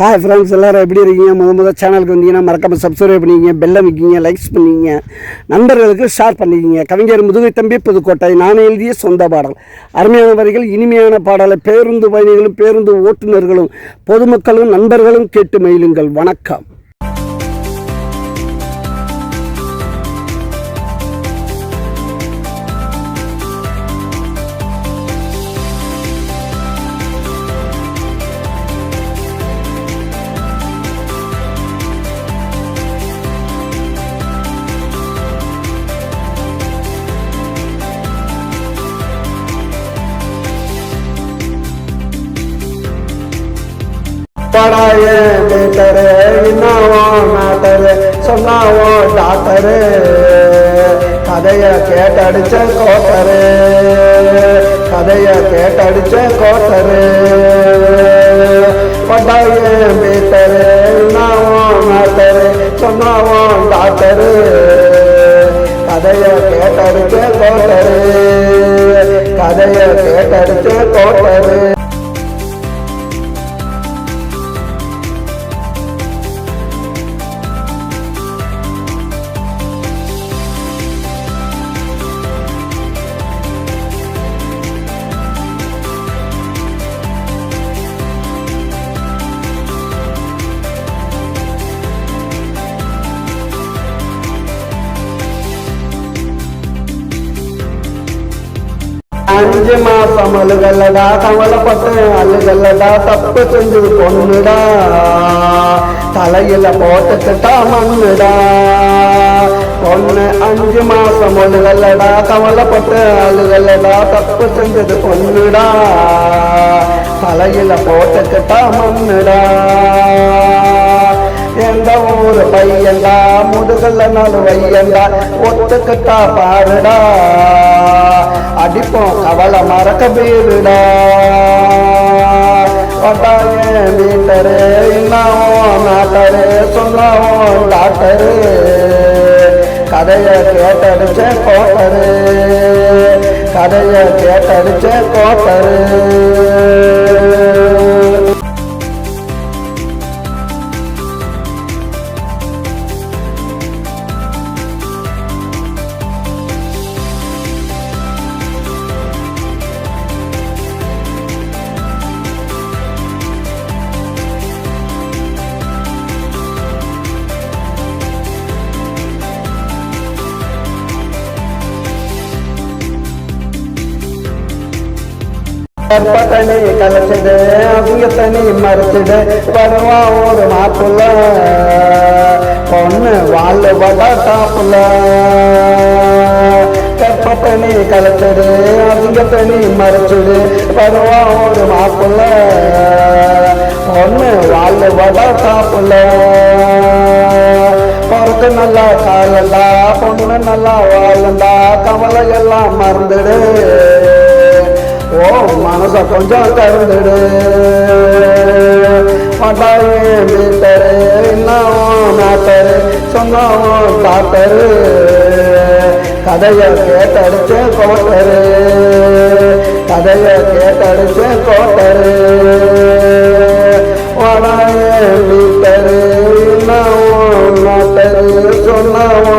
Hi friends, எல்லோரும் எப்படி இருக்கீங்க? முதல் சேனலுக்கு வந்தீங்கன்னா மறக்காமல் சப்ஸ்கிரைப் பண்ணிக்கிங்க, பெல் அமைக்கிங்க, லைக்ஸ் பண்ணிக்கிங்க, நண்பர்களுக்கு ஷேர் பண்ணிக்கிங்க. கவிஞர் முதுகை தம்பி புதுக்கோட்டை. நான் எழுதிய சொந்த பாடல். அருமையான வரிகள், இனிமையான பாடலை பேருந்து பயணிகளும் பேருந்து ஓட்டுநர்களும் பொதுமக்களும் நண்பர்களும் கேட்டு மகிழுங்கள். வணக்கம். படாயே பேட்டரு, இன்னாவோ மேட்டரு, சொன்னாவோ டாக்டரு, கதைய கேட்டடிச்ச கோட்டரு, கதைய கேட்டடிச்ச கோட்டரு. படாயே பேட்டரு, இன்னாவோ மேட்டரு, சொன்னாவோ டாக்டரு, கதைய கேட்டடிச்ச கோட்டரு, கதைய கேட்டடிச்ச கோட்டரு. அஞ்சு மாசம் அழுகல்லடா, கவலைப்பட்டு அழுகல்லடா, தப்பு செஞ்சு பொண்ணுடா, தலையில போட்டுக்கிட்டா மண்ணுடா. பொண்ணு 5 மாசம் அழுகல்லடா, கவலைப்பட்டு அழுகல்லடா, தப்பு செஞ்சது பொண்ணுடா, தலையில போட்டுக்கிட்டா மண்ணுடா. எந்த ஊரு பையன்டா, முதுகல்ல 4 வையண்டா, ஒத்துக்கிட்டா பாருடா, அடிப்போம் கவலை மறக்க பேருடா. பட்டாயே மீட்டரு, இன்னாவோ மேட்டரு, சொன்னாவோ டாக்டரு, கதைய கேட்டடிச்ச கோட்டரு, கதைய கேட்டடிச்ச கோட்டரு. கற்பத்தனி கலைச்சிடு, அசிங்கத்தனி மறைச்சிடு, வருவா ஒரு மாப்புள்ள, பொண்ணு வாழ் வடாப்புல. கற்பத்தனி கலைச்சிடு, அசிங்கத்தனி மறைச்சிடு, வருவா ஒரு மாப்புள்ள, பொண்ணு வாழ் வடாப்புல. பொறுத்து நல்லா காலண்டா, பொண்ணு நல்லா வாழண்டா, கவலை எல்லாம் மறந்துடு, ஓ மனச கொஞ்சம் கருந்துடு. பட்டாயே மீட்டரு, இன்னாவோ மேட்டரு, சொன்னாவோ டாக்டரு, கதைய கேட்டடிச்ச கோட்டரு, கதைய கேட்டடிச்ச கோட்டரு. பட்டாயே மீட்டரு, இன்னாவோ மேட்டரு, சொன்னாவோ